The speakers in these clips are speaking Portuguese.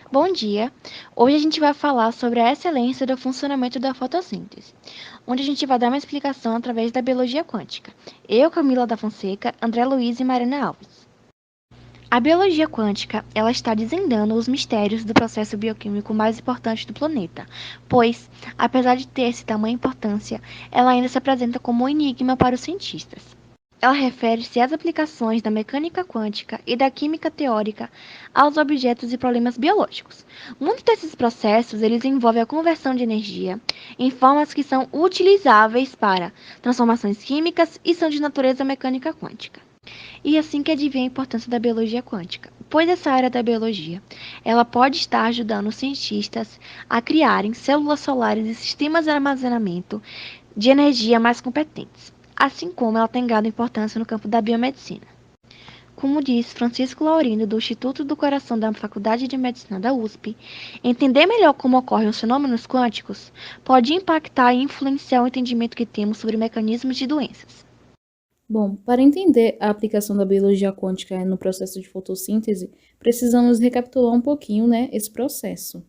Bom dia! Hoje a gente vai falar sobre a excelência do funcionamento da fotossíntese, onde a gente vai dar uma explicação através da biologia quântica. Eu, Camila da Fonseca, André Luiz e Marina Alves. A biologia quântica, ela está desvendando os mistérios do processo bioquímico mais importante do planeta, pois, apesar de ter esse tamanha importância, ela ainda se apresenta como um enigma para os cientistas. Ela refere-se às aplicações da mecânica quântica e da química teórica aos objetos e problemas biológicos. Muitos desses processos eles envolvem a conversão de energia em formas que são utilizáveis para transformações químicas e são de natureza mecânica quântica. E assim que advém a importância da biologia quântica, pois essa área da biologia, ela pode estar ajudando os cientistas a criarem células solares e sistemas de armazenamento de energia mais competentes, assim como ela tem ganhado importância no campo da biomedicina. Como diz Francisco Laurindo, do Instituto do Coração da Faculdade de Medicina da USP, entender melhor como ocorrem os fenômenos quânticos pode impactar e influenciar o entendimento que temos sobre mecanismos de doenças. Bom, para entender a aplicação da biologia quântica no processo de fotossíntese, precisamos recapitular um pouquinho, esse processo.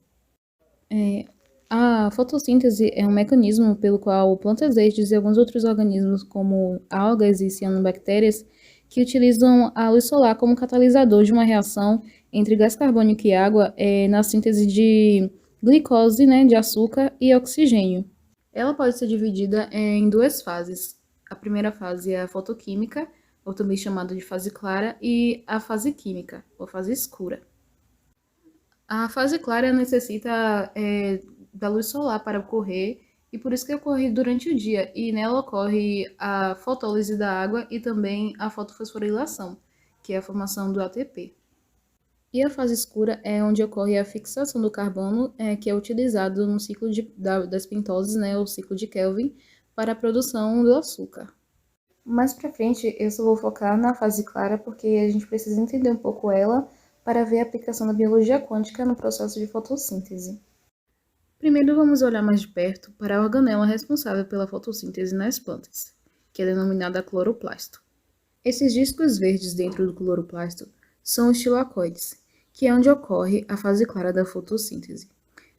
A fotossíntese é um mecanismo pelo qual plantas verdes e alguns outros organismos, como algas e cianobactérias, que utilizam a luz solar como catalisador de uma reação entre gás carbônico e água na síntese de glicose, de açúcar e oxigênio. Ela pode ser dividida em duas fases. A primeira fase é a fotoquímica, ou também chamada de fase clara, e a fase química, ou fase escura. A fase clara necessita da luz solar para ocorrer, e por isso que ocorre durante o dia, e nela ocorre a fotólise da água e também a fotofosforilação, que é a formação do ATP. E a fase escura é onde ocorre a fixação do carbono, que é utilizado no ciclo das pentoses, o ciclo de Kelvin, para a produção do açúcar. Mais para frente, eu só vou focar na fase clara, porque a gente precisa entender um pouco ela para ver a aplicação da biologia quântica no processo de fotossíntese. Primeiro, vamos olhar mais de perto para a organela responsável pela fotossíntese nas plantas, que é denominada cloroplasto. Esses discos verdes dentro do cloroplasto são os tilacoides, que é onde ocorre a fase clara da fotossíntese.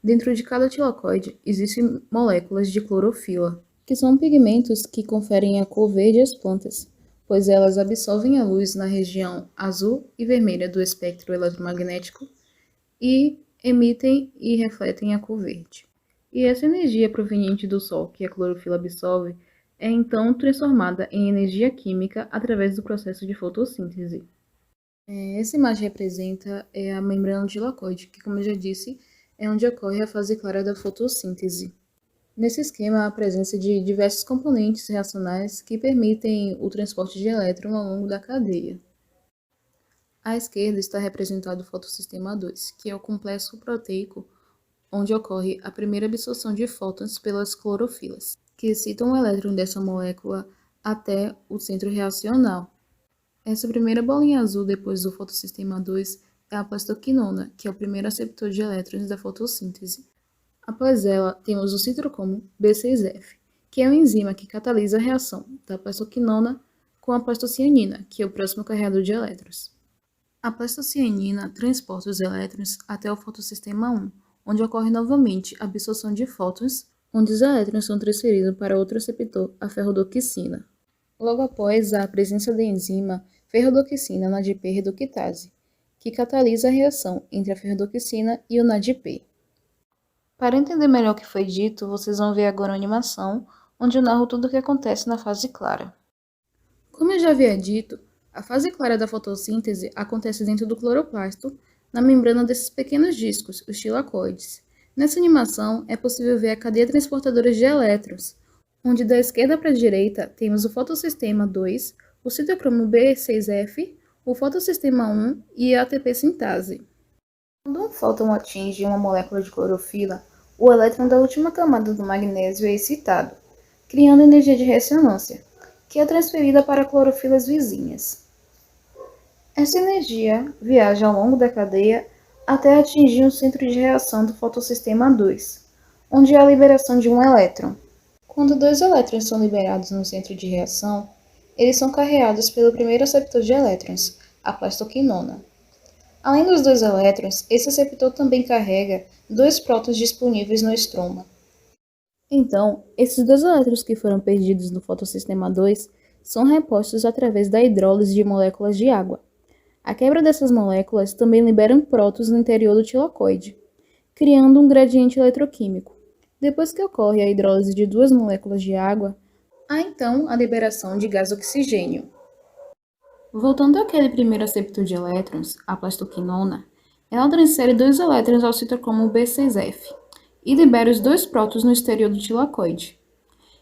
Dentro de cada tilacoide existem moléculas de clorofila, que são pigmentos que conferem a cor verde às plantas, pois elas absorvem a luz na região azul e vermelha do espectro eletromagnético e emitem e refletem a cor verde. E essa energia proveniente do Sol que a clorofila absorve é então transformada em energia química através do processo de fotossíntese. Essa imagem representa a membrana tilacoide, que, como eu já disse, é onde ocorre a fase clara da fotossíntese. Nesse esquema, há a presença de diversos componentes reacionais que permitem o transporte de elétron ao longo da cadeia. À esquerda está representado o fotossistema 2, que é o complexo proteico onde ocorre a primeira absorção de fótons pelas clorofilas, que excitam o elétron dessa molécula até o centro reacional. Essa primeira bolinha azul depois do fotossistema 2 é a plastoquinona, que é o primeiro aceptor de elétrons da fotossíntese. Após ela, temos o citrocromo B6F, que é uma enzima que catalisa a reação da plastoquinona com a plastocianina, que é o próximo carregador de elétrons. A plastocianina transporta os elétrons até o fotossistema 1, onde ocorre novamente a absorção de fótons, onde os elétrons são transferidos para outro receptor, a ferrodoxina. Logo após, há a presença da enzima ferrodoxina NADP reductase, que catalisa a reação entre a ferrodoxina e o NADP. Para entender melhor o que foi dito, vocês vão ver agora uma animação, onde eu narro tudo o que acontece na fase clara. Como eu já havia dito, a fase clara da fotossíntese acontece dentro do cloroplasto, na membrana desses pequenos discos, os tilacoides. Nessa animação, é possível ver a cadeia transportadora de elétrons, onde da esquerda para a direita temos o fotossistema 2, o citocromo B6F, o fotossistema 1 e a ATP sintase. Quando um fóton atinge uma molécula de clorofila, o elétron da última camada do magnésio é excitado, criando energia de ressonância, que é transferida para clorofilas vizinhas. Essa energia viaja ao longo da cadeia até atingir um centro de reação do fotossistema 2, onde há a liberação de um elétron. Quando dois elétrons são liberados no centro de reação, eles são carreados pelo primeiro receptor de elétrons, a plastoquinona. Além dos dois elétrons, esse receptor também carrega dois prótons disponíveis no estroma. Então, esses dois elétrons que foram perdidos no fotossistema 2 são repostos através da hidrólise de moléculas de água. A quebra dessas moléculas também libera prótons no interior do tilacoide, criando um gradiente eletroquímico. Depois que ocorre a hidrólise de duas moléculas de água, há então a liberação de gás oxigênio. Voltando àquele primeiro receptor de elétrons, a plastoquinona, ela transfere dois elétrons ao citocromo B6F e libera os dois prótons no exterior do tilacoide.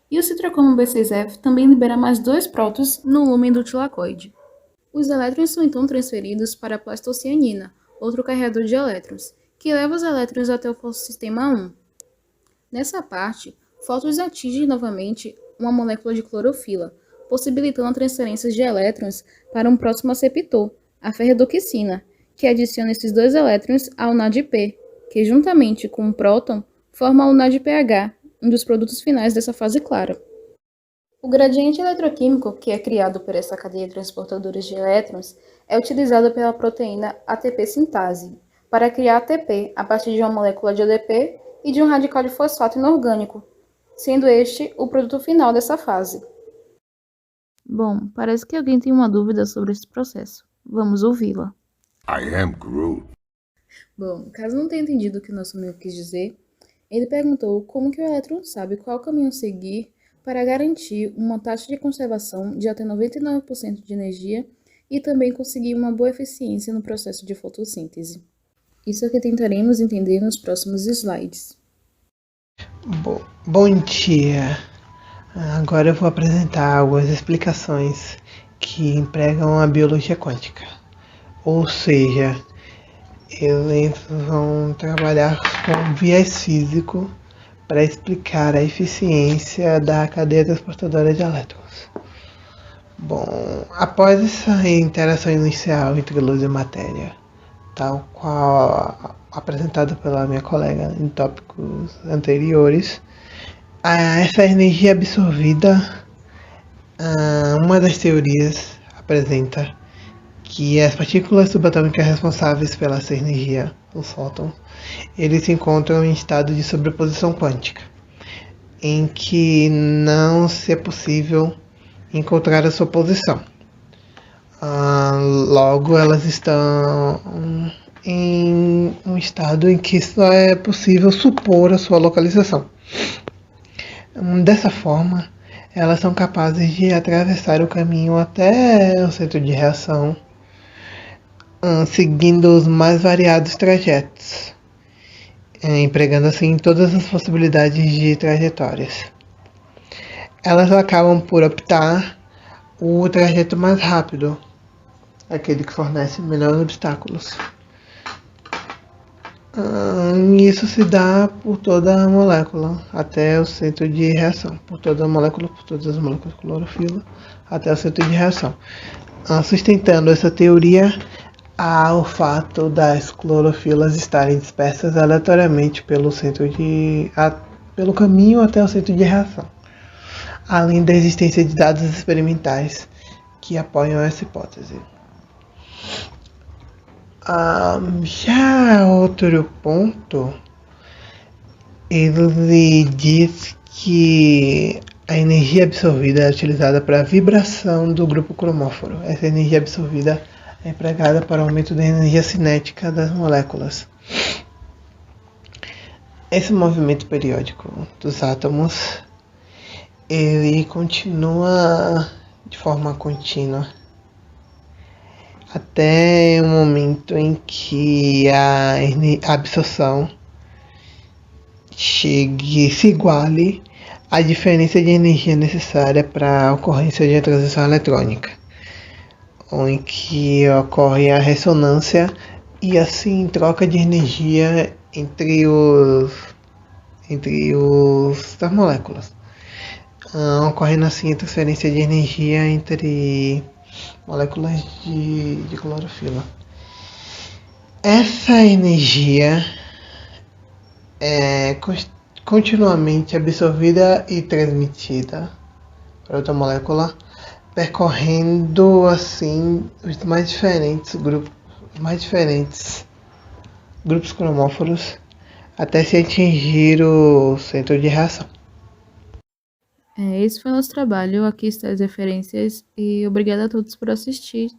E o citocromo B6F também libera mais dois prótons no lúmen do tilacoide. Os elétrons são então transferidos para a plastocianina, outro carregador de elétrons, que leva os elétrons até o fotossistema 1. Nessa parte, fótons atingem novamente uma molécula de clorofila, possibilitando a transferência de elétrons para um próximo aceptor, a ferredoxina, que adiciona esses dois elétrons ao NADP, que juntamente com um próton forma o NADPH, um dos produtos finais dessa fase clara. O gradiente eletroquímico que é criado por essa cadeia transportadora de elétrons é utilizado pela proteína ATP sintase para criar ATP a partir de uma molécula de ADP e de um radical de fosfato inorgânico, sendo este o produto final dessa fase. Bom, parece que alguém tem uma dúvida sobre esse processo. Vamos ouvi-la. I am Groot. Bom, caso não tenha entendido o que o nosso amigo quis dizer, ele perguntou como que o elétron sabe qual caminho seguir para garantir uma taxa de conservação de até 99% de energia e também conseguir uma boa eficiência no processo de fotossíntese. Isso é o que tentaremos entender nos próximos slides. Bom dia! Agora eu vou apresentar algumas explicações que empregam a biologia quântica. Ou seja, eles vão trabalhar com viés físico para explicar a eficiência da cadeia transportadora de elétrons. Bom, após essa interação inicial entre luz e matéria, tal qual apresentada pela minha colega em tópicos anteriores, essa energia absorvida, uma das teorias apresenta que as partículas subatômicas responsáveis pela essa energia, os fótons, eles se encontram em estado de sobreposição quântica, em que não se é possível encontrar a sua posição. Logo, elas estão em um estado em que só é possível supor a sua localização. Dessa forma, elas são capazes de atravessar o caminho até o centro de reação, seguindo os mais variados trajetos, empregando assim todas as possibilidades de trajetórias. Elas acabam por optar o trajeto mais rápido, aquele que fornece menores obstáculos. Isso se dá por toda a molécula até o centro de reação, por todas as moléculas de clorofila até o centro de reação. Sustentando essa teoria, há o fato das clorofilas estarem dispersas aleatoriamente pelo caminho até o centro de reação, além da existência de dados experimentais que apoiam essa hipótese. Já outro ponto, ele diz que a energia absorvida é utilizada para a vibração do grupo cromóforo. Essa energia absorvida é empregada para o aumento da energia cinética das moléculas. Esse movimento periódico dos átomos, ele continua de forma contínua até o momento em que a absorção se iguale à diferença de energia necessária para a ocorrência de uma transição eletrônica, em que ocorre a ressonância e assim troca de energia entre as moléculas, ocorrendo assim a transferência de energia entre moléculas de clorofila. Essa energia é continuamente absorvida e transmitida para outra molécula, percorrendo assim os mais diferentes grupos mais diferentes grupos cromóforos até se atingir o centro de reação. Esse foi o nosso trabalho, aqui estão as referências e obrigada a todos por assistir.